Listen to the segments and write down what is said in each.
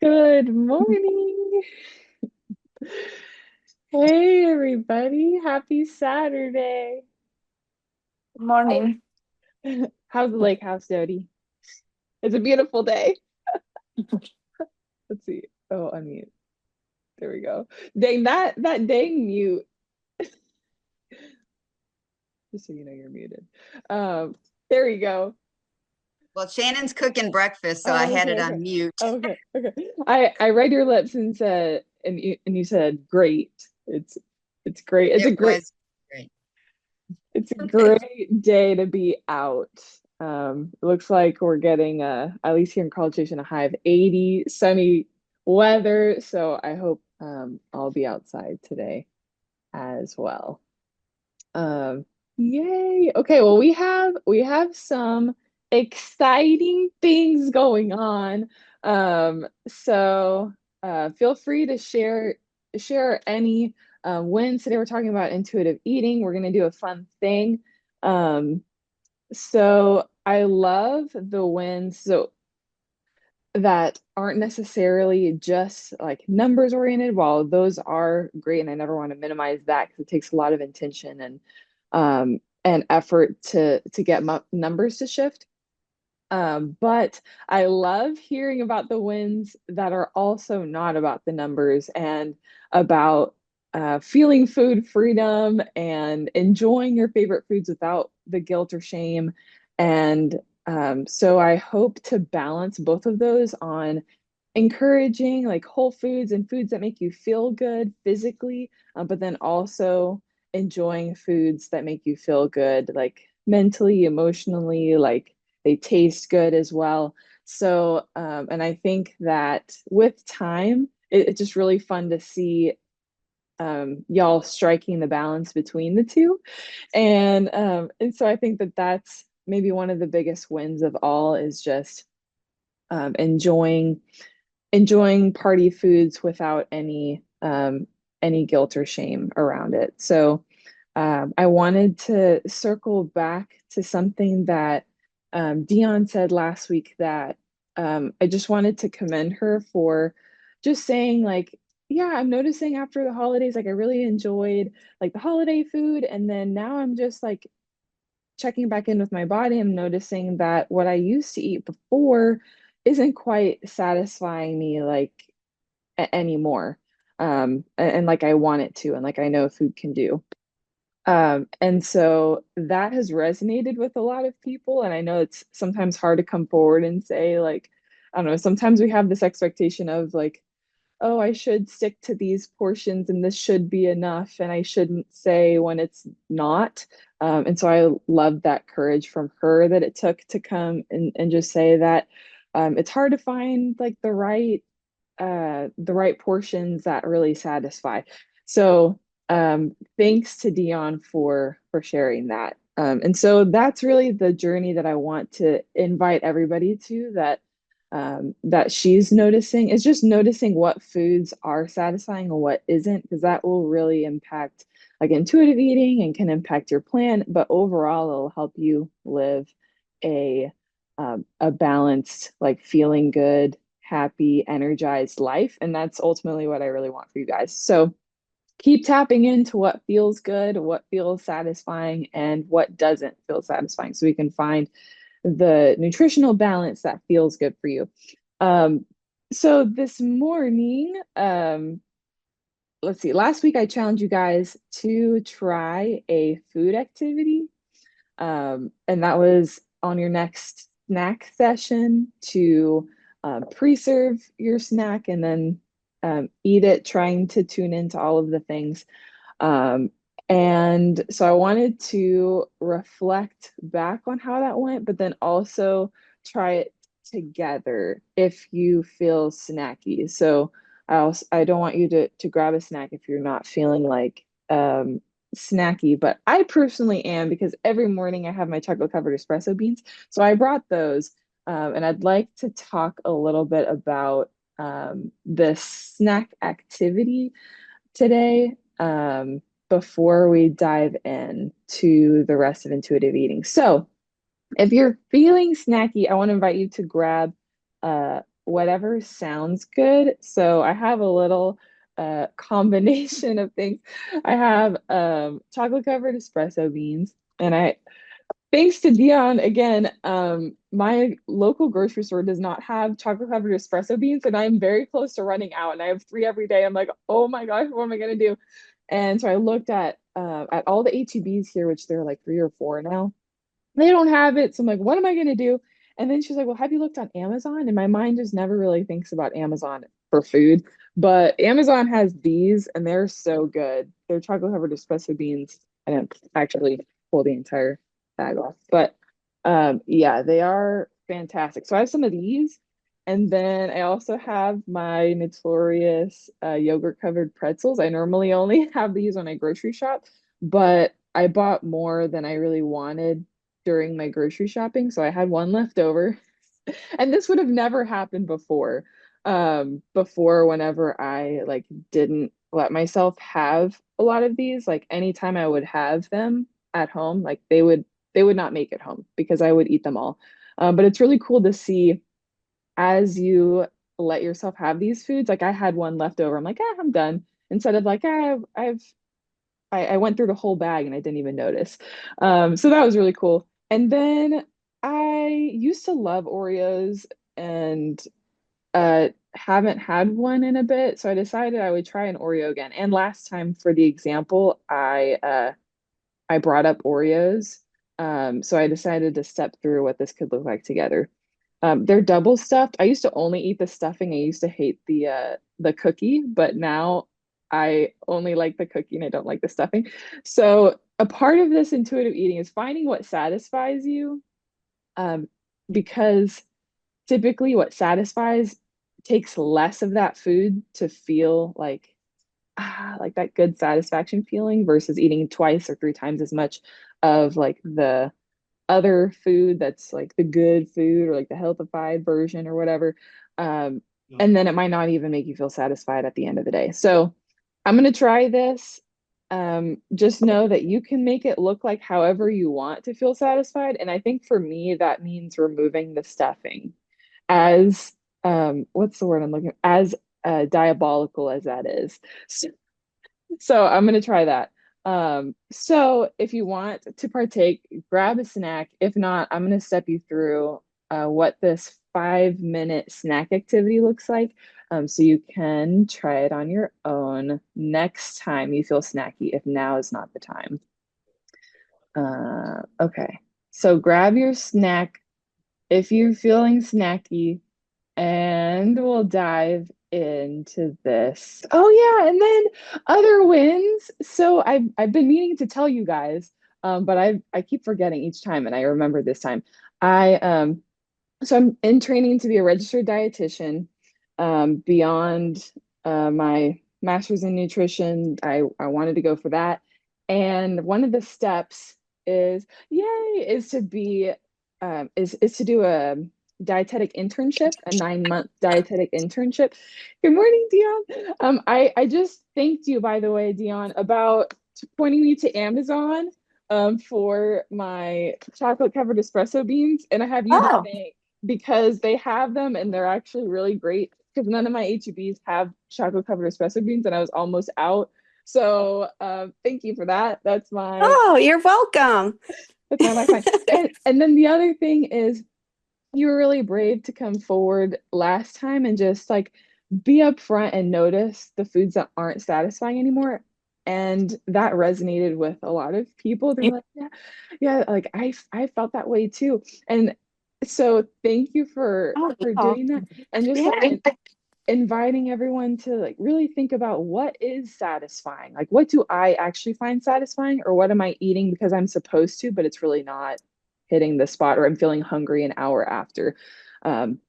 Good morning. Hey, everybody. Happy Saturday. Morning. How's the lake house, Jody? It's a beautiful day. Let's see. Oh, unmute. There we go. Dang, that dang mute. Just so you know you're muted. Um, there you go. Well, Shannon's cooking breakfast, so I Oh, had okay, it okay. on mute. Okay, okay. I read your lips and said and you said great. It's great. It was great. It's a great day to be out. It looks like we're getting at least here in College Station, a high of 80, sunny weather. So I hope I'll be outside today as well. Um, Yay. Okay, well we have some exciting things going on. Feel free to share any wins. Today we're talking about intuitive eating. We're gonna do a fun thing. Um, so I love the wins that aren't necessarily just like numbers oriented, while those are great, and I never want to minimize that because it takes a lot of intention and effort to get numbers to shift. But I love hearing about the wins that are also not about the numbers and about feeling food freedom and enjoying your favorite foods without the guilt or shame. And so I hope to balance both of those on encouraging like whole foods and foods that make you feel good physically, but then also enjoying foods that make you feel good, like mentally, emotionally, like they taste good as well. So, and I think that with time, it's just really fun to see y'all striking the balance between the two. And so I think that that's maybe one of the biggest wins of all is just enjoying party foods without any guilt or shame around it. So I wanted to circle back to something that Dionne said last week that I just wanted to commend her for just saying like, yeah, I'm noticing after the holidays, like I really enjoyed like the holiday food, and then now I'm just like checking back in with my body. I'm noticing that what I used to eat before isn't quite satisfying me like anymore. And like I want it to, and like I know food can do. And so that has resonated with a lot of people. And I know it's sometimes hard to come forward and say, like, I don't know, sometimes we have this expectation of like, oh, I should stick to these portions and this should be enough. And I shouldn't say when it's not. And so I love that courage from her that it took to come and just say that it's hard to find like the right portions that really satisfy. So thanks to Dionne for sharing that. And so that's really the journey that I want to invite everybody to that she's noticing is just noticing what foods are satisfying and what isn't, because that will really impact like intuitive eating and can impact your plan, but overall it'll help you live a a balanced, like feeling good, happy, energized life. And that's ultimately what I really want for you guys. So keep tapping into what feels good, what feels satisfying, and what doesn't feel satisfying so we can find the nutritional balance that feels good for you. Um, so this morning, let's see, last week I challenged you guys to try a food activity. And that was on your next snack session to pre-serve your snack and then eat it, trying to tune into all of the things. Um, and so I wanted to reflect back on how that went, but then also try it together if you feel snacky. So I don't want you to grab a snack if you're not feeling like snacky, but I personally am because every morning I have my chocolate covered espresso beans. So I brought those, and I'd like to talk a little bit about this snack activity today, before we dive in to the rest of intuitive eating. So, if you're feeling snacky, I want to invite you to grab whatever sounds good. So I have a little combination of things. I have chocolate covered espresso beans, and I thanks to Dionne again, my local grocery store does not have chocolate covered espresso beans, and I'm very close to running out. And I have three every day. I'm like, oh my gosh, what am I gonna do? And so I looked at all the HEBs here, which there are like three or four now. They don't have it, so I'm like, what am I gonna do? And then she's like, well, have you looked on Amazon? And my mind just never really thinks about Amazon for food, but Amazon has these, and they're so good. They're chocolate covered espresso beans. I didn't actually pull the entire bag off. But yeah, they are fantastic. So I have some of these, and then I also have my notorious yogurt covered pretzels. I normally only have these when I grocery shop, but I bought more than I really wanted during my grocery shopping, so I had one left over. And this would have never happened before. Before whenever I like didn't let myself have a lot of these, like anytime I would have them at home, like they would not make it home because I would eat them all. But it's really cool to see as you let yourself have these foods. Like I had one left over. I'm like, I'm done. Instead of like, I went through the whole bag and I didn't even notice. So that was really cool. And then I used to love Oreos and haven't had one in a bit. So I decided I would try an Oreo again. And last time for the example, I brought up Oreos. So I decided to step through what this could look like together. They're double stuffed. I used to only eat the stuffing. I used to hate the cookie, but now I only like the cookie and I don't like the stuffing. So a part of this intuitive eating is finding what satisfies you, um, because typically what satisfies takes less of that food to feel like that good satisfaction feeling versus eating twice or three times as much of like the other food that's like the good food or like the healthified version or whatever. Um, and then it might not even make you feel satisfied at the end of the day. So I'm gonna try this. Just know that you can make it look like however you want to feel satisfied. And I think for me, that means removing the stuffing as what's the word I'm looking as diabolical as that is. So I'm gonna try that. So if you want to partake, grab a snack. If not, I'm gonna step you through what this 5 minute snack activity looks like. So you can try it on your own next time you feel snacky, if now is not the time. Okay. So grab your snack if you're feeling snacky, and we'll dive into this. Oh yeah, and then other wins. So I've been meaning to tell you guys, but I keep forgetting each time, and I remember this time. I so I'm in training to be a registered dietitian. Beyond my master's in nutrition, I wanted to go for that, and one of the steps is yay is to be is to do a dietetic internship, a 9 month dietetic internship. Good morning, Dionne. I just thanked you, by the way, Dionne, about pointing me to Amazon for my chocolate covered espresso beans, and I have you to Oh, thank because they have them and they're actually really great because none of my HEBs have chocolate covered espresso beans and I was almost out. So thank you for that. oh, you're welcome. That's my lifeline. And then the other thing is you were really brave to come forward last time and just like be upfront and notice the foods that aren't satisfying anymore. And that resonated with a lot of people. They're like, yeah, yeah, like I felt that way too. And so thank you Oh, for yeah. doing that and just Yeah. like inviting everyone to like really think about what is satisfying. Like what do I actually find satisfying or what am I eating because I'm supposed to, but it's really not hitting the spot or I'm feeling hungry an hour after. Um,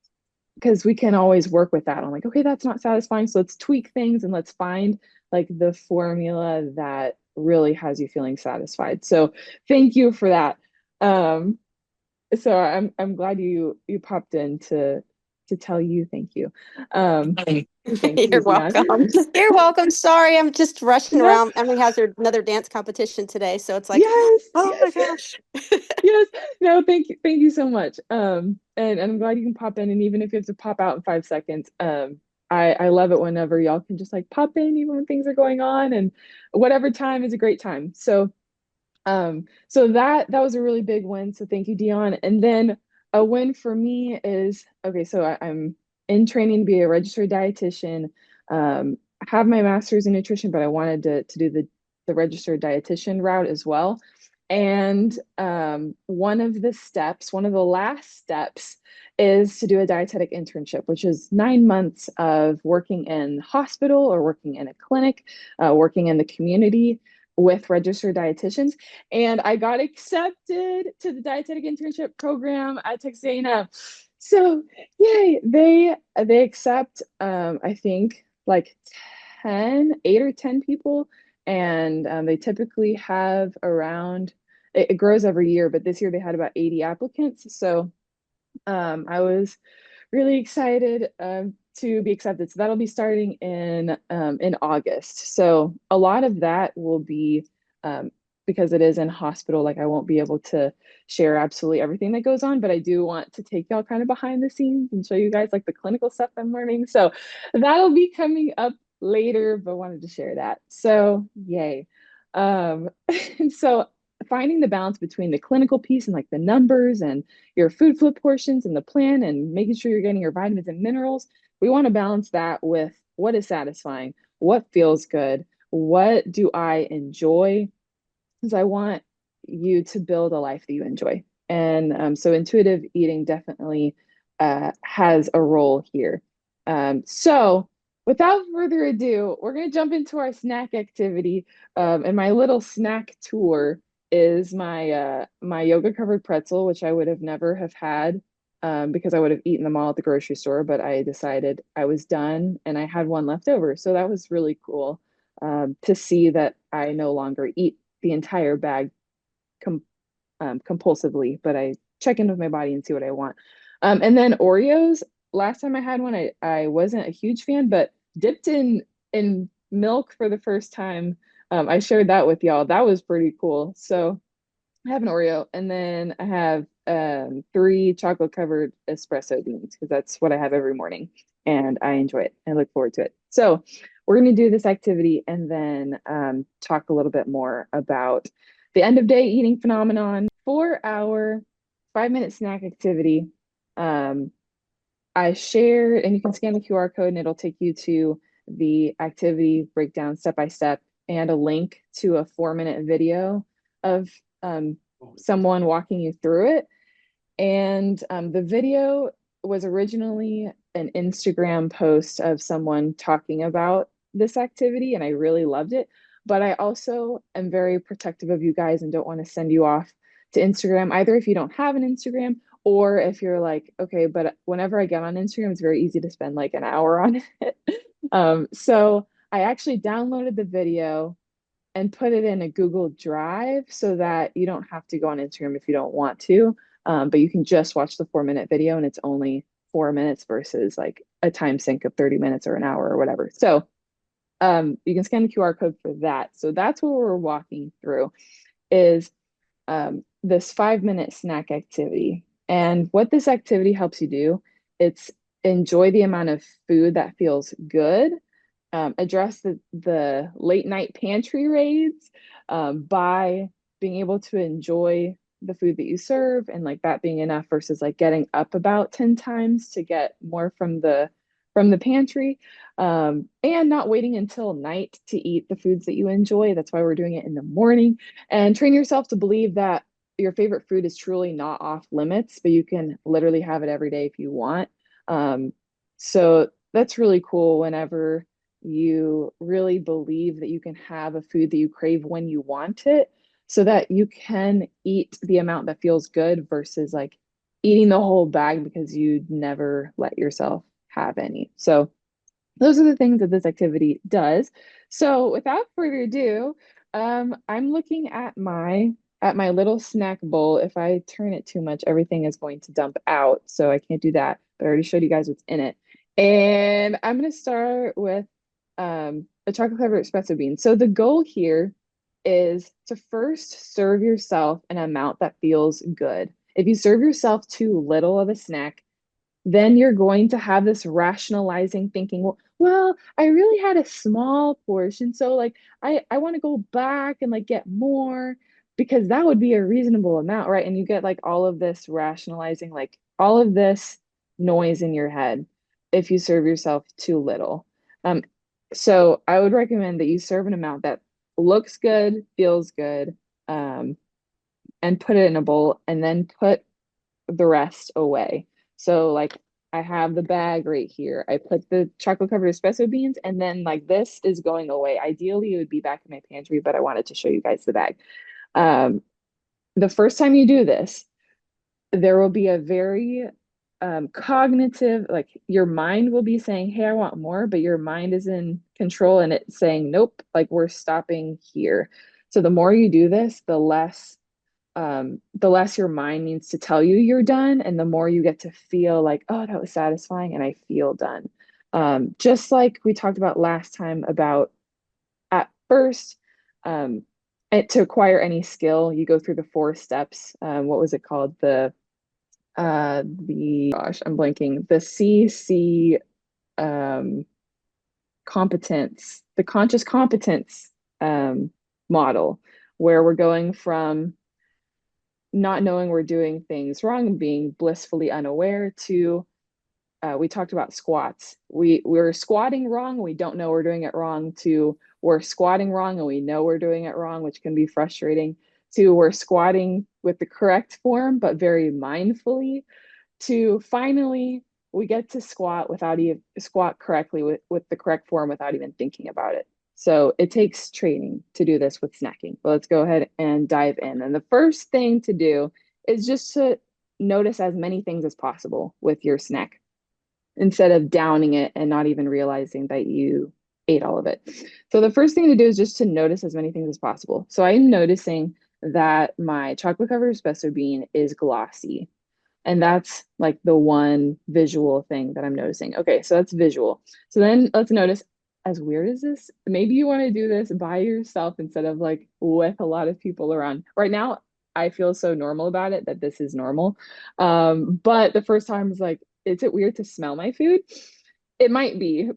because we can always work with that. I'm like, okay, that's not satisfying. So let's tweak things and let's find like the formula that really has you feeling satisfied. So thank you for that. So I'm glad you popped in to tell you thank you. Um, thank you, You're Dionne. welcome. You're welcome. Sorry, I'm just rushing No, around. Emily has her another dance competition today, so it's like, yes, oh my yes, gosh. yes. No, thank you so much. And I'm glad you can pop in, and even if you have to pop out in 5 seconds, I love it whenever y'all can just like pop in even when things are going on, and whatever time is a great time. So that was a really big win. So thank you, Dionne. And then a win for me is okay. So I'm in training to be a registered dietitian. I have my master's in nutrition, but I wanted to do the registered dietitian route as well. And one of the steps, one of the last steps, is to do a dietetic internship, which is 9 months of working in hospital or working in a clinic, working in the community with registered dietitians. And I got accepted to the dietetic internship program at Texana. So yay, they accept I think like 8 or 10 people. And they typically have around it grows every year, but this year they had about 80 applicants. So I was really excited to be accepted. So that'll be starting in August. So a lot of that will be um, because it is in hospital. Like I won't be able to share absolutely everything that goes on, but I do want to take y'all kind of behind the scenes and show you guys like the clinical stuff I'm learning. So that'll be coming up later, but wanted to share that. So yay. Um, and so finding the balance between the clinical piece and like the numbers and your food flip portions and the plan and making sure you're getting your vitamins and minerals. We want to balance that with what is satisfying, what feels good, what do I enjoy? Because I want you to build a life that you enjoy. And so intuitive eating definitely has a role here. So without further ado, we're going to jump into our snack activity. And my little snack tour is my yoga covered pretzel, which I would have never have had because I would have eaten them all at the grocery store. But I decided I was done and I had one left over. So that was really cool to see that I no longer eat the entire bag com compulsively, but I check in with my body and see what I want. And then Oreos, last time I had one, I wasn't a huge fan, but dipped in milk for the first time. I shared that with y'all. That was pretty cool. So I have an Oreo, and then I have three chocolate covered espresso beans because that's what I have every morning, and I enjoy it. I look forward to it. So we're going to do this activity and then talk a little bit more about the end of day eating phenomenon. For our 5 minute snack activity, um, I shared, and you can scan the QR code and it'll take you to the activity breakdown step by step and a link to a 4 minute video of someone walking you through it. And the video was originally an Instagram post of someone talking about this activity, and I really loved it. But I also am very protective of you guys and don't want to send you off to Instagram, either if you don't have an Instagram or if you're like, okay, but whenever I get on Instagram, it's very easy to spend like an hour on it. So I actually downloaded the video and put it in a Google Drive so that you don't have to go on Instagram if you don't want to. But you can just watch the 4 minute video and it's only 4 minutes versus like a time sync of 30 minutes or an hour or whatever. So you can scan the QR code for that. So that's what we're walking through is this 5 minute snack activity. And what this activity helps you do, it's enjoy the amount of food that feels good, address the late night pantry raids by being able to enjoy the food that you serve and like that being enough versus like getting up about 10 times to get more from the pantry and not waiting until night to eat the foods that you enjoy. That's why we're doing it in the morning and train yourself to believe that your favorite food is truly not off limits, but you can literally have it every day if you want. So that's really cool whenever you really believe that you can have a food that you crave when you want it so that you can eat the amount that feels good versus like eating the whole bag because you never let yourself have any. So those are the things that this activity does. So without further ado, I'm looking at my little snack bowl. If I turn it too much, everything is going to dump out. So I can't do that. but I already showed you guys what's in it. And I'm gonna start with a chocolate covered espresso bean. So the goal here is to first serve yourself an amount that feels good. If you serve yourself too little of a snack, then you're going to have this rationalizing thinking, well, I really had a small portion, so like I want to go back and like get more because that would be a reasonable amount, right? And you get like all of this rationalizing, like all of this noise in your head if you serve yourself too little. Um, so I would recommend that you serve an amount that looks good, feels good, um, and put it in a bowl and then put the rest away. So like I have the bag right here. I put the chocolate covered espresso beans and then like this is going away. Ideally, it would be back in my pantry, but I wanted to show you guys the bag. Um, the first time you do this, there will be a very cognitive, like your mind will be saying, hey, I want more, but your mind is in control and it's saying, nope, like we're stopping here. So the more you do this, the less your mind needs to tell you you're done, and the more you get to feel like, oh, that was satisfying and I feel done. Just like we talked about last time about at first, to acquire any skill, you go through the 4 steps. What was it called? The gosh, I'm blanking. The CC um, competence, the conscious competence model, where we're going from not knowing we're doing things wrong and being blissfully unaware to we talked about squats. We're squatting wrong, we don't know we're doing it wrong, to we're squatting wrong and we know we're doing it wrong, which can be frustrating, to we're squatting with the correct form but very mindfully, to finally we get to squat without even squat correctly with the correct form without even thinking about it. So it takes training to do this with snacking. But let's go ahead and dive in. And the first thing to do is just to notice as many things as possible with your snack instead of downing it and not even realizing that you ate all of it. So the first thing to do is just to notice as many things as possible. So I'm noticing that my chocolate covered espresso bean is glossy. And that's like the one visual thing that I'm noticing. Okay, so that's visual. So then let's notice, as weird as this, maybe you want to do this by yourself instead of like with a lot of people around. Right now, I feel so normal about it that this is normal. But the first time I was like, is it weird to smell my food? It might be,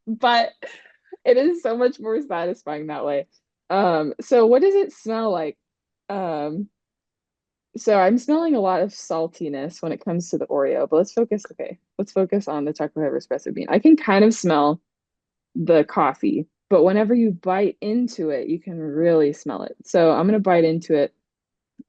but it is so much more satisfying that way. So what does it smell like? Um, so I'm smelling a lot of saltiness when it comes to the Oreo, but let's focus on the chocolate covered espresso bean. I can kind of smell the coffee, but whenever you bite into it, you can really smell it. So I'm gonna bite into it.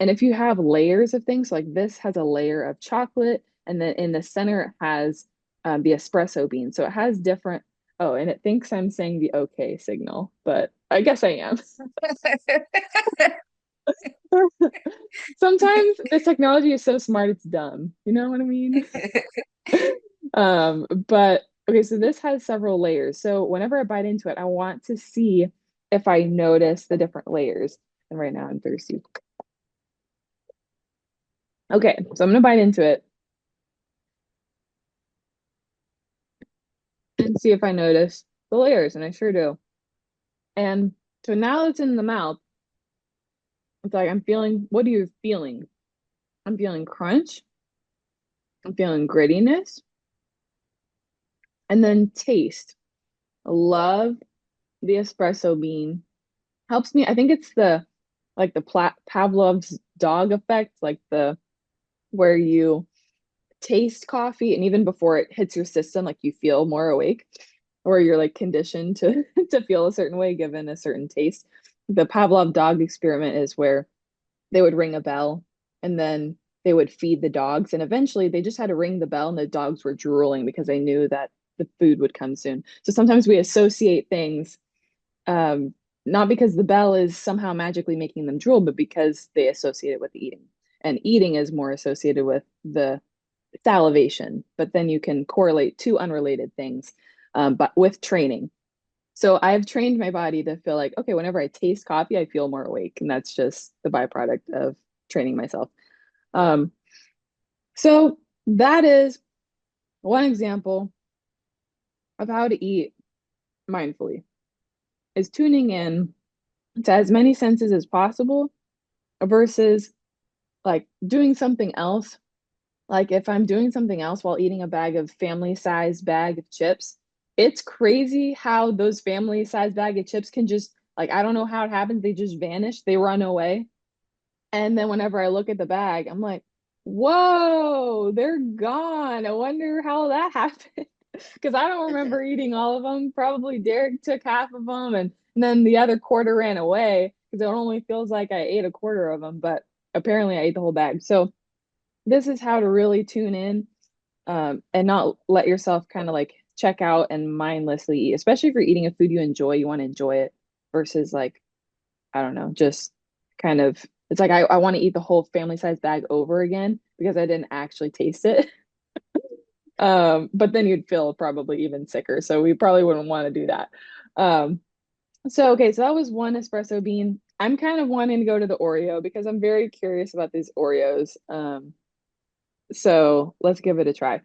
And if you have layers of things, like this has a layer of chocolate, and then in the center it has the espresso bean. So it has different, oh, and it thinks I'm saying the okay signal, but I guess I am. Sometimes this technology is so smart it's dumb. You know what I mean? But okay, so this has several layers. So whenever I bite into it, I want to see if I notice the different layers. And right now I'm thirsty. Okay, so I'm gonna bite into it and see if I notice the layers, and I sure do. And so now it's in the mouth, it's like I'm feeling, what are you feeling? I'm feeling crunch, I'm feeling grittiness, and then taste. I love the espresso bean. Helps me. I think it's the like the Pavlov's dog effect, like the where you taste coffee and even before it hits your system, like you feel more awake, or you're like conditioned to to feel a certain way given a certain taste. The Pavlov dog experiment is where they would ring a bell and then they would feed the dogs, and eventually they just had to ring the bell and the dogs were drooling because they knew that the food would come soon. So sometimes we associate things um, not because the bell is somehow magically making them drool, but because they associate it with eating. And eating is more associated with the salivation, but then you can correlate two unrelated things, but with training. So I've trained my body to feel like, okay, whenever I taste coffee, I feel more awake. And that's just the byproduct of training myself. Um, so that is one example of how to eat mindfully is tuning in to as many senses as possible versus like doing something else. Like if I'm doing something else while eating a bag of family size bag of chips, it's crazy how those family size bag of chips can just like I don't know how it happens, they just vanish, they run away. And then whenever I look at the bag, I'm like, whoa, they're gone. I wonder how that happened. Because I don't remember eating all of them. Probably Derek took half of them and then the other quarter ran away because it only feels like I ate a quarter of them, but apparently I ate the whole bag. So this is how to really tune in and not let yourself kind of like check out and mindlessly eat, especially if you're eating a food you enjoy, you want to enjoy it versus like I don't know, just kind of it's like I want to eat the whole family size bag over again because I didn't actually taste it. But then you'd feel probably even sicker. So we probably wouldn't want to do that. Um, so okay, so that was one espresso bean. I'm kind of wanting to go to the Oreo because I'm very curious about these Oreos. So let's give it a try.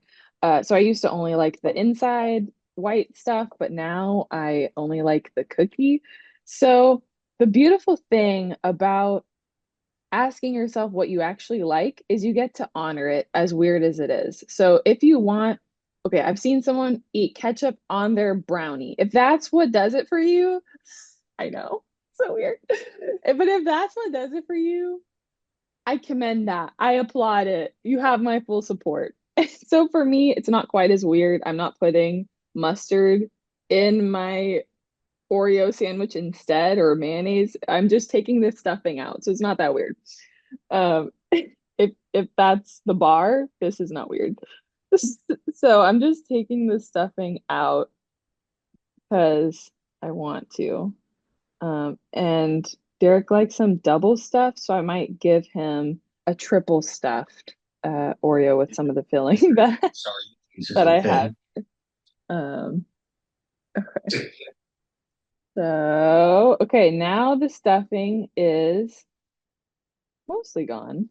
So I used to only like the inside white stuff, but now I only like the cookie. So the beautiful thing about asking yourself what you actually like is you get to honor it as weird as it is. So if you want, okay, I've seen someone eat ketchup on their brownie. If that's what does it for you, I know, so weird. But if that's what does it for you, I commend that. I applaud it. You have my full support. So for me, it's not quite as weird. I'm not putting mustard in my Oreo sandwich instead or mayonnaise. I'm just taking the stuffing out. So it's not that weird. If that's the bar, this is not weird. So I'm just taking the stuffing out because I want to. And Derek likes some double stuff, so I might give him a triple stuffed Oreo with some of the filling that I have. Um, so okay, now the stuffing is mostly gone.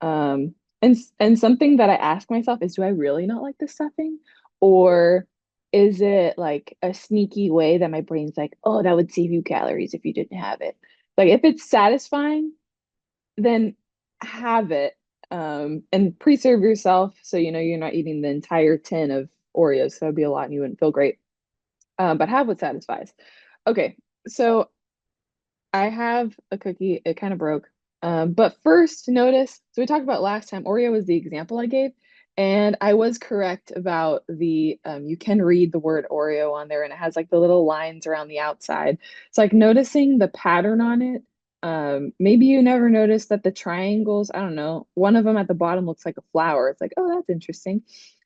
And something that I ask myself is, do I really not like the stuffing? Or is it like a sneaky way that my brain's like, oh, that would save you calories if you didn't have it? Like if it's satisfying, then have it. And preserve yourself so you know you're not eating the entire tin of Oreos. That would be a lot and you wouldn't feel great. But have what satisfies. Okay, so I have a cookie. It kind of broke. But first, notice, so we talked about last time, Oreo was the example I gave, and I was correct about you can read the word Oreo on there, and it has like the little lines around the outside. It's like noticing the pattern on it. Maybe you never noticed that the triangles, I don't know, one of them at the bottom looks like a flower. It's like, oh, that's interesting.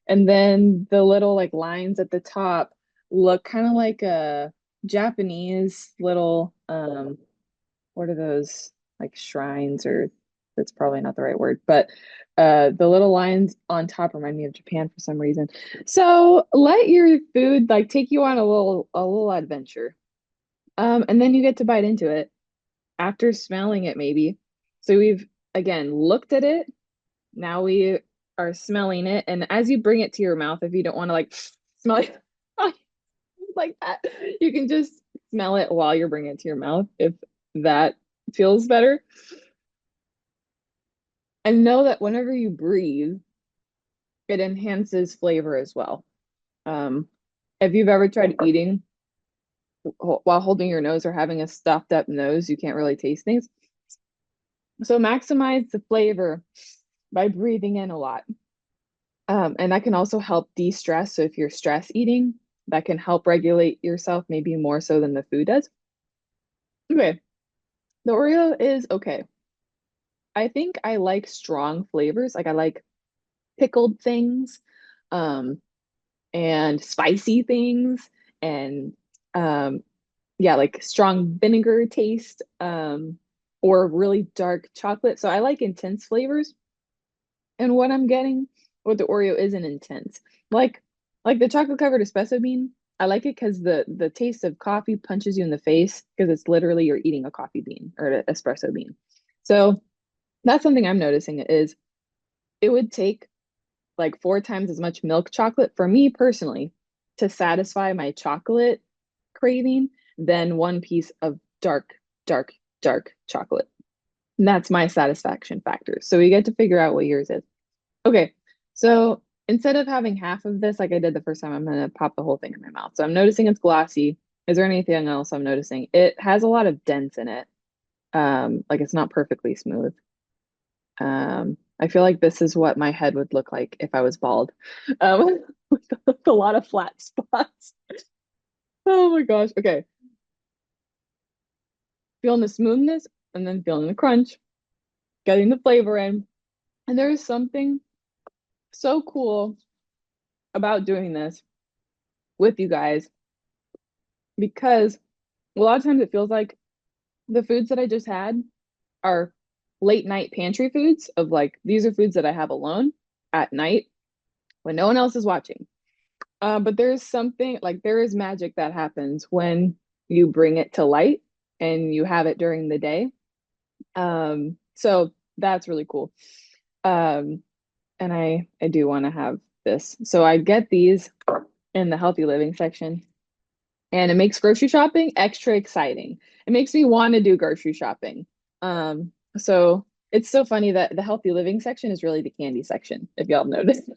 And then the little like lines at the top look kind of like a Japanese little what are those like shrines or that's probably not the right word, but the little lines on top remind me of Japan for some reason. So let your food like take you on a little adventure. And then you get to bite into it after smelling it maybe. So we've again looked at it. Now we are smelling it. And as you bring it to your mouth, if you don't want to like smell it like that, you can just smell it while you're bringing it to your mouth if that feels better. And know that whenever you breathe, it enhances flavor as well. Um, if you've ever tried eating while holding your nose or having a stuffed up nose, you can't really taste things. So maximize the flavor by breathing in a lot. And that can also help de-stress. So if you're stress eating, that can help regulate yourself maybe more so than the food does. Okay, the Oreo is okay. I think I like strong flavors. Like I like pickled things. Um, and spicy things and yeah, like strong vinegar taste or really dark chocolate. So I like intense flavors. And what I'm getting with the Oreo isn't intense. Like like the chocolate covered espresso bean, I like it because the taste of coffee punches you in the face because it's literally you're eating a coffee bean or an espresso bean. So that's something I'm noticing is it would take like 4 times as much milk chocolate for me personally to satisfy my chocolate craving than one piece of dark, dark, dark chocolate. And that's my satisfaction factor. So we get to figure out what yours is. Okay, so instead of having half of this like I did the first time, I'm gonna pop the whole thing in my mouth. So I'm noticing it's glossy. Is there anything else I'm noticing? It has a lot of dents in it. Like it's not perfectly smooth. I feel like this is what my head would look like if I was bald, with a lot of flat spots. Oh my gosh. Okay, feeling the smoothness and then feeling the crunch, getting the flavor in. And there is something so cool about doing this with you guys because a lot of times it feels like the foods that I just had are late night pantry foods of like these are foods that I have alone at night when no one else is watching. But there's something like there is magic that happens when you bring it to light and you have it during the day. So that's really cool. Um, and I do want to have this. So I get these in the healthy living section, and it makes grocery shopping extra exciting. It makes me want to do grocery shopping. So it's so funny that the healthy living section is really the candy section, if y'all noticed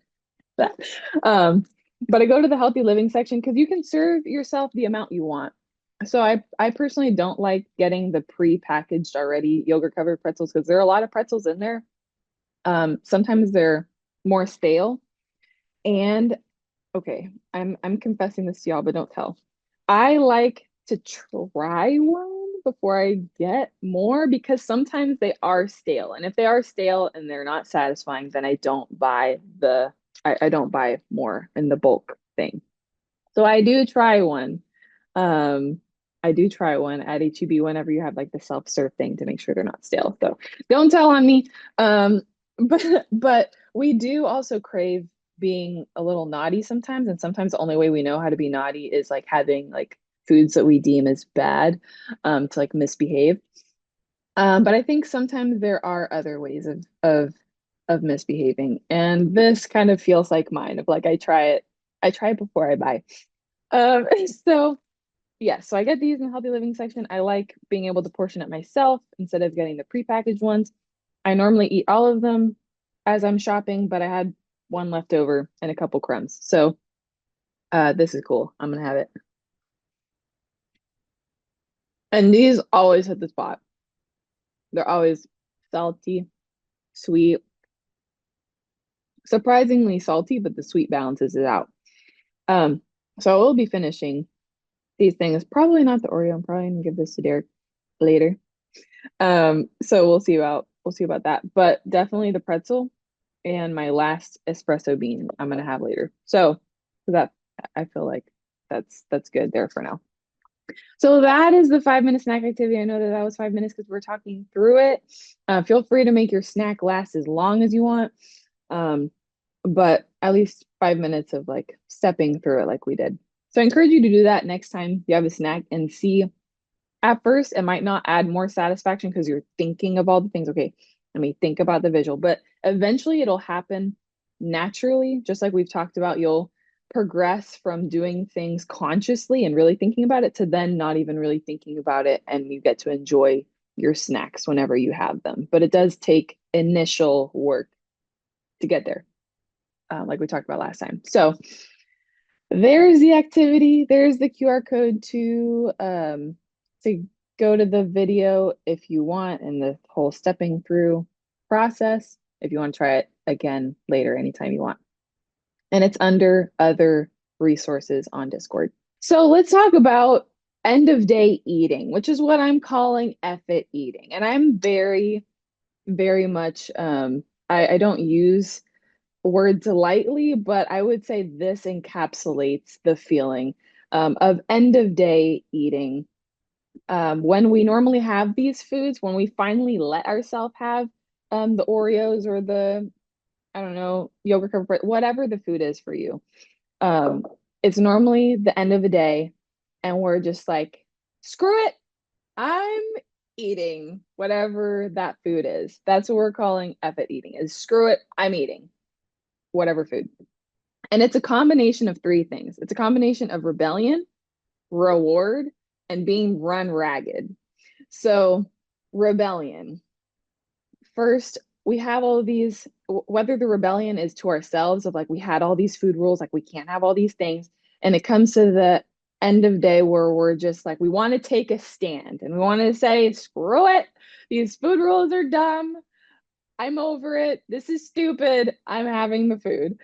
that. Um, but I go to the healthy living section because you can serve yourself the amount you want. So I personally don't like getting the pre-packaged already yogurt covered pretzels because there are a lot of pretzels in there. Sometimes they're more stale. And okay, I'm confessing this to y'all, but don't tell. I like to try one before I get more because sometimes they are stale. And if they are stale and they're not satisfying, then I don't buy more in the bulk thing. So I do try one. Um, I do try one at HEB whenever you have like the self-serve thing to make sure they're not stale. So don't tell on me. Um, but we do also crave being a little naughty sometimes, and sometimes the only way we know how to be naughty is like having like foods that we deem as bad, to like misbehave. But I think sometimes there are other ways of misbehaving, and this kind of feels like mine of like I try it before I buy. Um, so yeah, so I get these in the healthy living section. I like being able to portion it myself instead of getting the prepackaged ones. I normally eat all of them as I'm shopping, but I had one left over and a couple crumbs. So this is cool. I'm gonna have it. And these always hit the spot. They're always salty, sweet, surprisingly salty, but the sweet balances it out. Um, so I will be finishing these things. Probably not the Oreo. I'm probably gonna give this to Derek later. So we'll see about that. But definitely the pretzel and my last espresso bean I'm gonna have later. So that I feel like that's good there for now. So that is the 5 minute snack activity. I know that that was 5 minutes because we're talking through it. Feel free to make your snack last as long as you want, um, but at least 5 minutes of like stepping through it like we did. So I encourage you to do that next time you have a snack and see. At first, it might not add more satisfaction because you're thinking of all the things. Okay, let me think about the visual, but eventually it'll happen naturally, just like we've talked about. You'll progress from doing things consciously and really thinking about it to then not even really thinking about it, and you get to enjoy your snacks whenever you have them. But it does take initial work to get there, like we talked about last time. So there's the activity. There's the QR code to go to the video if you want, and the whole stepping through process if you want to try it again later anytime you want. And it's under other resources on Discord. So let's talk about end of day eating, which is what I'm calling effort eating. And I'm very, very much I don't use words lightly, but I would say this encapsulates the feeling of end of day eating. When we normally have these foods, when we finally let ourselves have the Oreos or the, I don't know, yogurt covered bread, whatever the food is for you, um, it's normally the end of the day, and we're just like, screw it, I'm eating whatever that food is. That's what we're calling effort eating, is screw it, I'm eating. whatever food. And it's a combination of three things. It's a combination of rebellion, reward, and being run ragged. So, rebellion. First, we have all of these, whether the rebellion is to ourselves of like we had all these food rules, like we can't have all these things. And it comes to the end of day where we're just like, we want to take a stand and we want to say, screw it. These food rules are dumb. I'm over it. This is stupid. I'm having the food.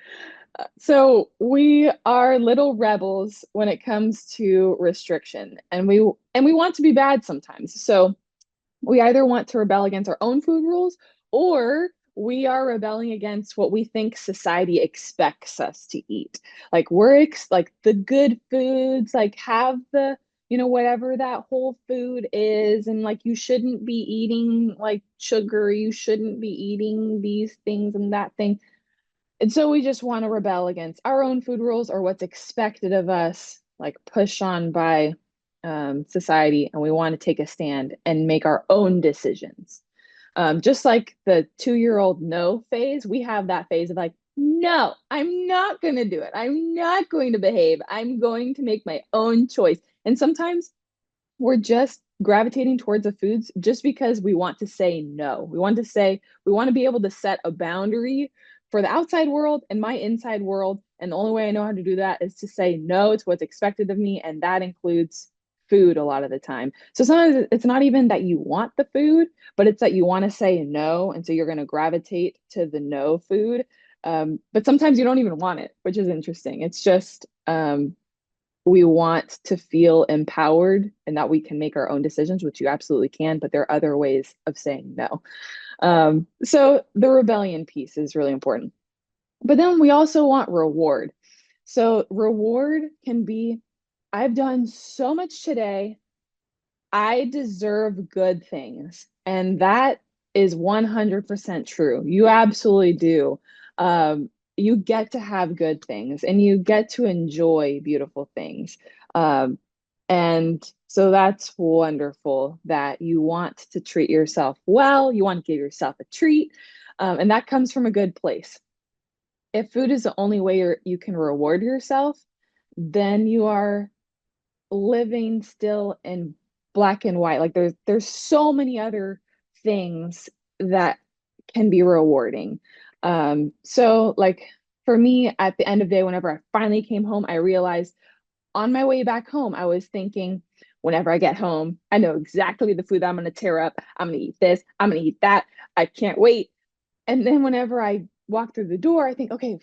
So we are little rebels when it comes to restriction, and we want to be bad sometimes. So we either want to rebel against our own food rules or we are rebelling against what we think society expects us to eat. Like like the good foods, like have the, whatever that whole food is, and like you shouldn't be eating like sugar, you shouldn't be eating these things and that thing. And so we just want to rebel against our own food rules or what's expected of us, like push on by society, and we want to take a stand and make our own decisions. Just like the 2-year-old no phase, we have that phase of like, no, I'm not going to do it. I'm not going to behave. I'm going to make my own choice. And sometimes we're just gravitating towards the foods just because we want to say no. We want to be able to set a boundary for the outside world and my inside world. And the only way I know how to do that is to say no to what's expected of me. And that includes food a lot of the time. So sometimes it's not even that you want the food, but it's that you want to say no. And so you're going to gravitate to the no food. But sometimes you don't even want it, which is interesting. It's just, we want to feel empowered and that we can make our own decisions, which you absolutely can, but there are other ways of saying no. So the rebellion piece is really important. But then we also want reward. So reward can be, I've done so much today. I deserve good things. And that is 100% true. You absolutely do. You get to have good things and you get to enjoy beautiful things. Um, and so that's wonderful that you want to treat yourself well. You want to give yourself a treat. And that comes from a good place. If food is the only way you can reward yourself, then you are living still in black and white. Like there's so many other things that can be rewarding. So like for me at the end of the day, whenever I finally came home, I realized on my way back home, I was thinking, whenever I get home, I know exactly the food that I'm going to tear up. I'm going to eat this. I'm going to eat that. I can't wait. And then whenever I walk through the door, I think, okay,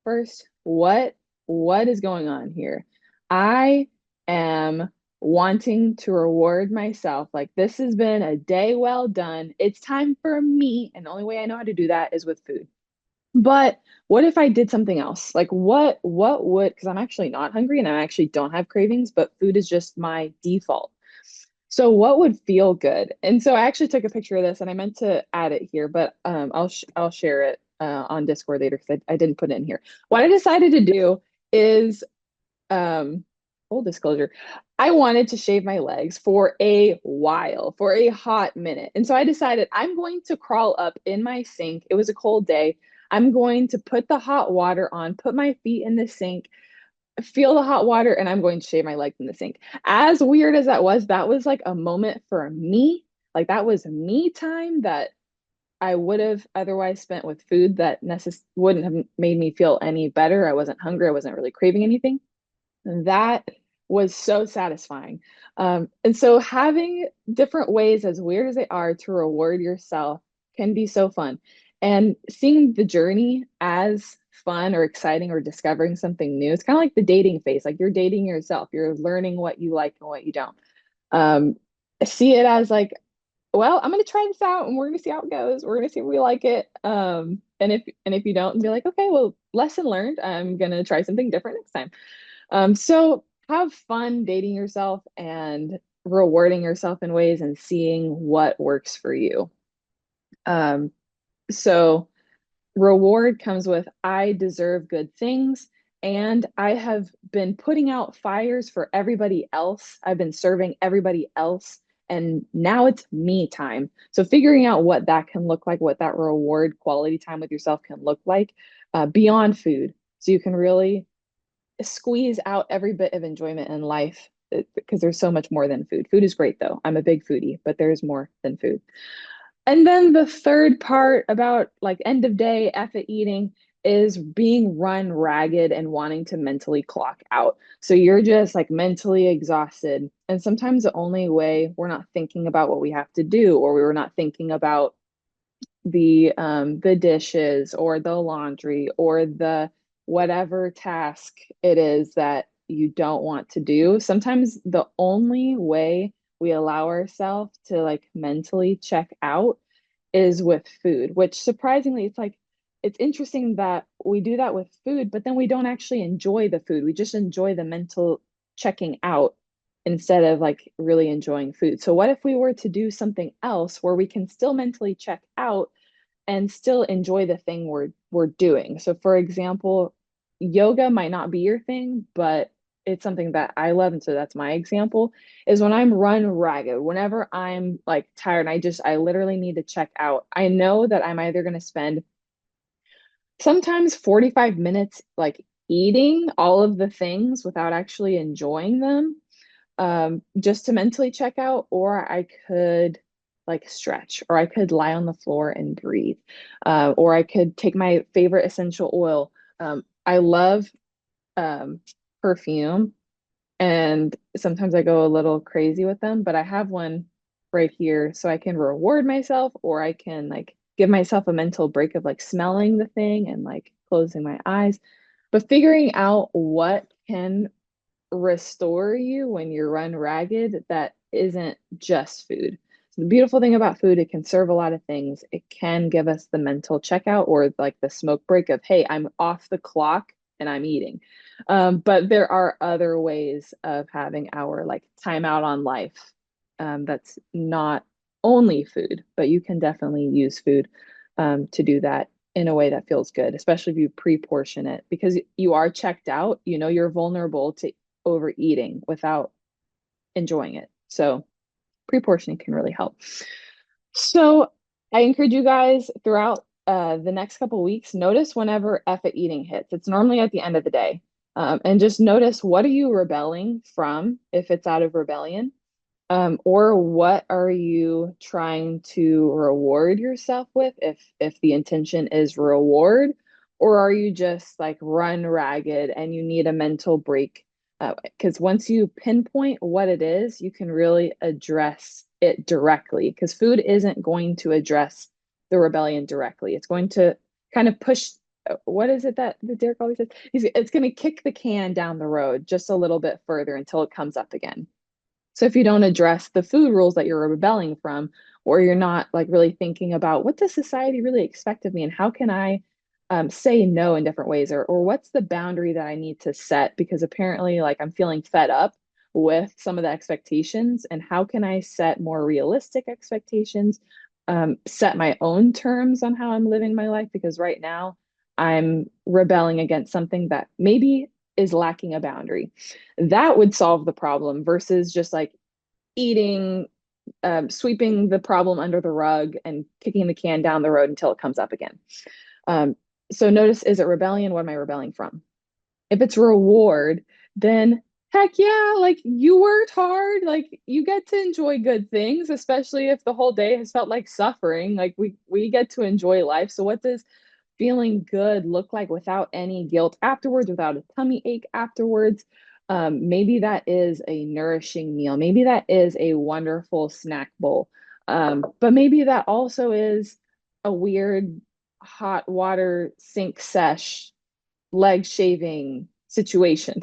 first, what is going on here? I am wanting to reward myself. Like this has been a day well done. It's time for me, and the only way I know how to do that is with food. But what if I did something else? Like what would, because I'm actually not hungry and I actually don't have cravings, but food is just my default. So what would feel good? And so I actually took a picture of this and I meant to add it here, but I'll share it on Discord later because I didn't put it in here. What I decided to do is full disclosure, I wanted to shave my legs for a while, for a hot minute. And so I decided I'm going to crawl up in my sink. It was a cold day. I'm going to put the hot water on, put my feet in the sink, feel the hot water, and I'm going to shave my legs in the sink. As weird as that was like a moment for me. Like that was me time that I would have otherwise spent with food that wouldn't have made me feel any better. I wasn't hungry. I wasn't really craving anything. That was so satisfying. And so having different ways, as weird as they are, to reward yourself can be so fun. And seeing the journey as fun or exciting or discovering something new, it's kind of like the dating phase. Like you're dating yourself, you're learning what you like and what you don't. Um, See it as like, well, I'm gonna try this out and we're gonna see how it goes. We're gonna see if we like it. And if you don't, be like, okay, well, lesson learned. I'm gonna try something different next time. So have fun dating yourself and rewarding yourself in ways and seeing what works for you. Um, so reward comes with I deserve good things, and I have been putting out fires for everybody else. I've been serving everybody else, and now it's me time. So figuring out what that can look like, what that reward quality time with yourself can look like, beyond food. So you can really squeeze out every bit of enjoyment in life because there's so much more than food. Food is great though. I'm a big foodie, but there's more than food. And then the third part about like end of day effort eating is being run ragged and wanting to mentally clock out. So you're just like mentally exhausted. And sometimes the only way we're not thinking about what we have to do, or we were not thinking about the dishes or the laundry or the whatever task it is that you don't want to do. Sometimes the only way we allow ourselves to like mentally check out is with food, which surprisingly, it's like it's interesting that we do that with food, but then we don't actually enjoy the food. We just enjoy the mental checking out instead of like really enjoying food. So what if we were to do something else where we can still mentally check out and still enjoy the thing we're doing? So for example, yoga might not be your thing, but it's something that I love. And so that's my example is when I'm run ragged, whenever I'm like tired, I literally need to check out. I know that I'm either going to spend sometimes 45 minutes like eating all of the things without actually enjoying them, just to mentally check out, or I could like stretch, or I could lie on the floor and breathe, or I could take my favorite essential oil. I love perfume, and sometimes I go a little crazy with them, but I have one right here so I can reward myself, or I can like give myself a mental break of like smelling the thing and like closing my eyes. But figuring out what can restore you when you're run ragged that isn't just food. So the beautiful thing about food, it can serve a lot of things. It can give us the mental checkout or like the smoke break of, hey, I'm off the clock and I'm eating. But there are other ways of having our like time out on life, that's not only food, but you can definitely use food to do that in a way that feels good, especially if you pre-portion it because you are checked out, you know, you're vulnerable to overeating without enjoying it. So pre-portioning can really help. So I encourage you guys throughout the next couple weeks, notice whenever effort eating hits. It's normally at the end of the day. And just notice, what are you rebelling from if it's out of rebellion? Or what are you trying to reward yourself with if the intention is reward, or are you just like run ragged and you need a mental break? Because once you pinpoint what it is, you can really address it directly. Because food isn't going to address the rebellion directly. It's going to kind of push. What is it that Derek always says? It's going to kick the can down the road just a little bit further until it comes up again. So if you don't address the food rules that you're rebelling from, or you're not like really thinking about what does society really expect of me and how can I say no in different ways, or what's the boundary that I need to set because apparently like I'm feeling fed up with some of the expectations, and how can I set more realistic expectations, set my own terms on how I'm living my life because right now I'm rebelling against something that maybe is lacking a boundary. That would solve the problem versus just like eating, sweeping the problem under the rug and kicking the can down the road until it comes up again. Um, so notice, is it rebellion? What am I rebelling from? If it's reward, then heck yeah, like you worked hard, like you get to enjoy good things, especially if the whole day has felt like suffering. Like we get to enjoy life. So what does feeling good look like without any guilt afterwards, without a tummy ache afterwards? Maybe that is a nourishing meal. Maybe that is a wonderful snack bowl. But maybe that also is a weird hot water sink sesh leg shaving situation.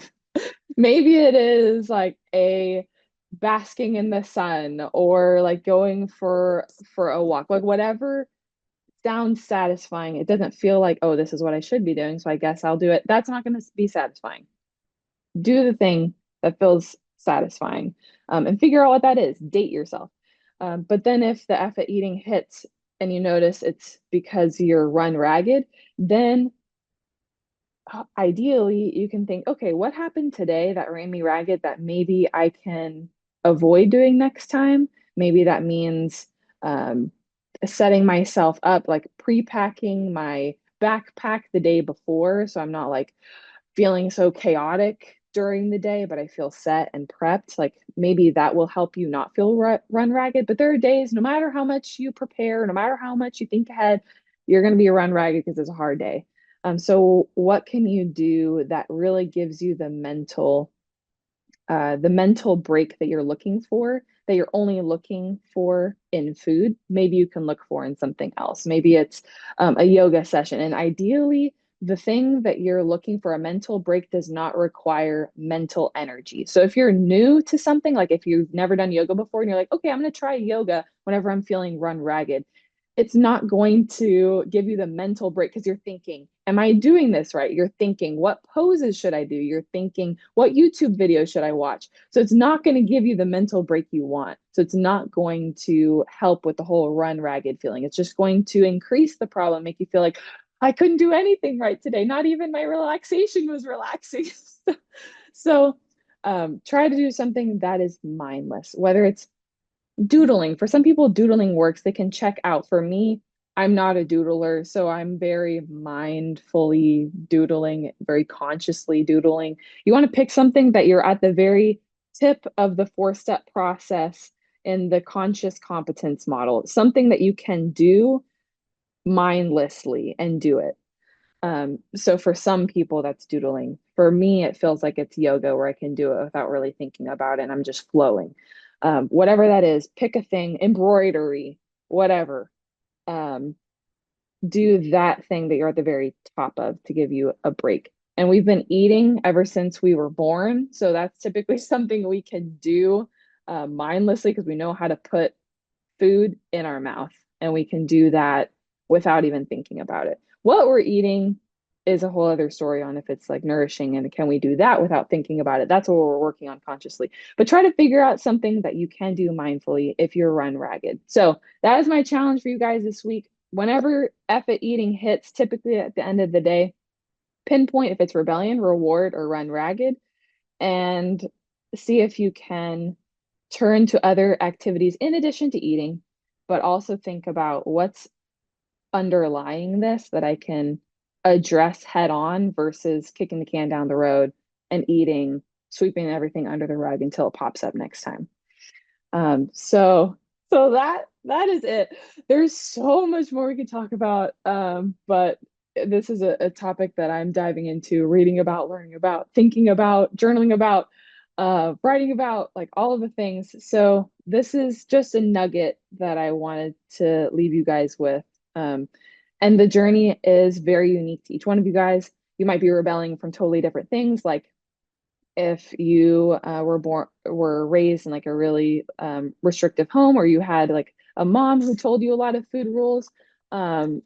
Maybe it is like a basking in the sun or like going for a walk. Like whatever sounds satisfying. It doesn't feel like, oh, this is what I should be doing, so I guess I'll do it. That's not going to be satisfying. Do the thing that feels satisfying, and figure out what that is. Date yourself. But then if the effort eating hits and you notice it's because you're run ragged, then ideally you can think, okay, what happened today that ran me ragged that maybe I can avoid doing next time? Maybe that means setting myself up, like pre-packing my backpack the day before, so I'm not like feeling so chaotic during the day, but I feel set and prepped. Like maybe that will help you not feel run ragged. But there are days, no matter how much you prepare, no matter how much you think ahead, you're going to be run ragged because it's a hard day. So what can you do that really gives you the mental break that you're looking for, that you're only looking for in food, maybe you can look for in something else. Maybe it's a yoga session. And ideally, the thing that you're looking for a mental break does not require mental energy. So if you're new to something, like if you've never done yoga before and you're like, okay, I'm going to try yoga whenever I'm feeling run ragged, it's not going to give you the mental break because you're thinking, am I doing this right? You're thinking, what poses should I do? You're thinking, what YouTube video should I watch? So it's not going to give you the mental break you want. So it's not going to help with the whole run ragged feeling. It's just going to increase the problem, make you feel like I couldn't do anything right today. Not even my relaxation was relaxing. So try to do something that is mindless, whether it's doodling. For some people, doodling works. They can check out. For me, I'm not a doodler, so I'm very mindfully doodling, very consciously doodling. You want to pick something that you're at the very tip of the four-step process in the conscious competence model, something that you can do mindlessly and do it. So for some people, that's doodling. For me, it feels like it's yoga where I can do it without really thinking about it and I'm just flowing. Whatever that is, pick a thing, embroidery, whatever. Um, do that thing that you're at the very top of to give you a break. And we've been eating ever since we were born. So that's typically something we can do mindlessly because we know how to put food in our mouth and we can do that without even thinking about it. What we're eating is a whole other story on if it's like nourishing and can we do that without thinking about it. That's what we're working on consciously. But try to figure out something that you can do mindfully if you're run ragged. So that is my challenge for you guys this week. Whenever effort eating hits, typically at the end of the day, pinpoint if it's rebellion, reward, or run ragged, and see if you can turn to other activities in addition to eating, but also think about what's underlying this that I can address head on versus kicking the can down the road and eating, sweeping everything under the rug until it pops up next time. So that is it. There's so much more we could talk about, but this is a topic that I'm diving into, reading about, learning about, thinking about, journaling about, writing about, like all of the things. So this is just a nugget that I wanted to leave you guys with. Um, and the journey is very unique to each one of you guys. You might be rebelling from totally different things, like if you were raised in like a really restrictive home, or you had like a mom who told you a lot of food rules, um,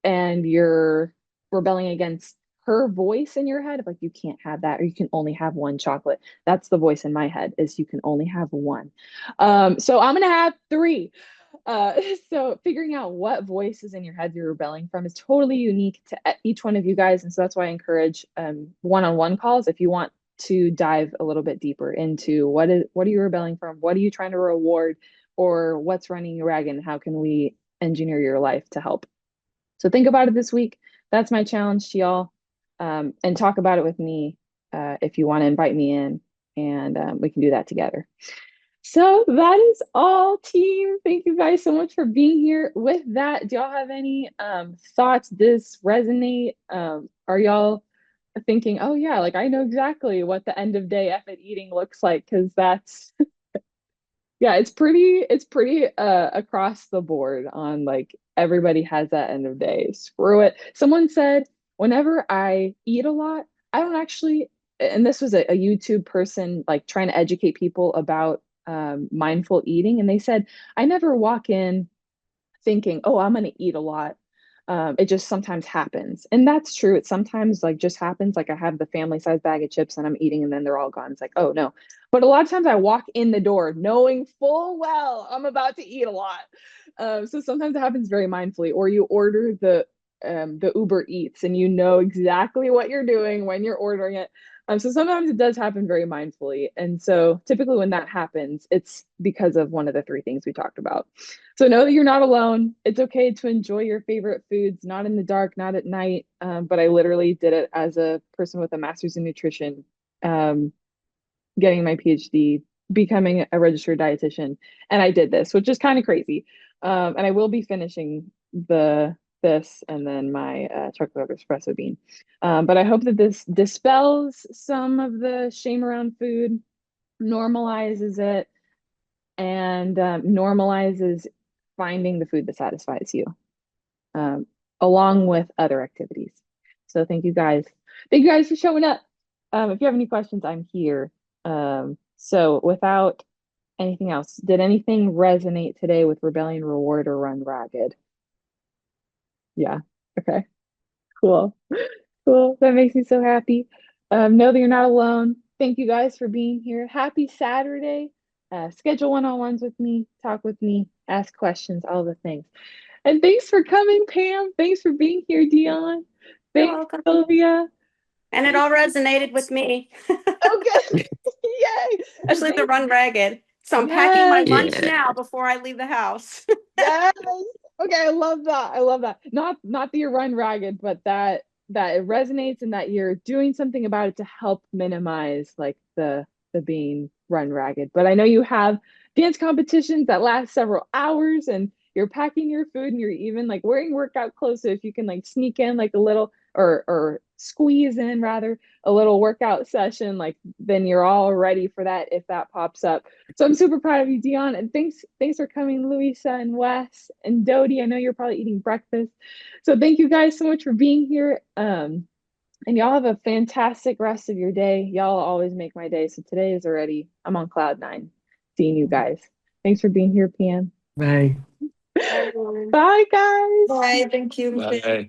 and you're rebelling against her voice in your head of like you can't have that or you can only have one chocolate. That's the voice in my head, is you can only have one. So I'm gonna have three. uh, so figuring out what voices in your head you're rebelling from is totally unique to each one of you guys, and so that's why I encourage one-on-one calls if you want to dive a little bit deeper into what are you rebelling from, what are you trying to reward, or what's running you ragged, and how can we engineer your life to help. So think about it this week. That's my challenge to y'all. And talk about it with me if you want to invite me in, and we can do that together. So that is all, team. Thank you guys so much for being here. With that, do y'all have any thoughts? Does resonate? Are y'all thinking, oh yeah, like I know exactly what the end of day effort eating looks like? Because that's yeah, it's pretty across the board on like everybody has that end of day. Screw it. Someone said whenever I eat a lot, I don't actually, and this was a YouTube person like trying to educate people about mindful eating, and they said I never walk in thinking, oh, I'm gonna eat a lot. It just sometimes happens. And that's true. It sometimes like just happens. Like I have the family size bag of chips and I'm eating and then they're all gone. It's like, oh no. But a lot of times I walk in the door knowing full well I'm about to eat a lot. So sometimes it happens very mindfully. Or you order the Uber Eats and you know exactly what you're doing when you're ordering it. So sometimes it does happen very mindfully. And so typically when that happens, it's because of one of the three things we talked about. So know that you're not alone. It's okay to enjoy your favorite foods, not in the dark, not at night. But I literally did it as a person with a master's in nutrition, um, getting my PhD, becoming a registered dietitian. And I did this, which is kind of crazy. And I will be finishing this and then my chocolate espresso bean. But I hope that this dispels some of the shame around food, normalizes it, and normalizes finding the food that satisfies you, um, along with other activities. So thank you guys. Thank you guys for showing up. If you have any questions, I'm here. So without anything else, did anything resonate today with Rebellion Reward or Run Ragged? Yeah. Okay. Cool. Cool. That makes me so happy. Know that you're not alone. Thank you guys for being here. Happy Saturday. Schedule one-on-ones with me, talk with me, ask questions, all the things. And thanks for coming, Pam. Thanks for being here, Dionne. You're Thanks, welcome. Sylvia. And it all resonated with me, Okay. Yay. And especially the thanks. run ragged. So I'm packing my Yes. lunch Yeah. now before I leave the house. Yes. Okay, I love that. I love that. Not that you're run ragged, but that it resonates and that you're doing something about it to help minimize like the being run ragged. But I know you have dance competitions that last several hours and you're packing your food and you're even like wearing workout clothes. So if you can like sneak in like a little or squeeze in rather a little workout session, like then you're all ready for that if that pops up. So I'm super proud of you, Dionne, and thanks for coming, Louisa and Wes and Dodie. I know you're probably eating breakfast. So thank you guys so much for being here. And y'all have a fantastic rest of your day. Y'all always make my day. So today is already, I'm on cloud nine seeing you guys. Thanks for being here, Pam. Bye. Everyone. Bye, guys. Bye. Thank you. Bye.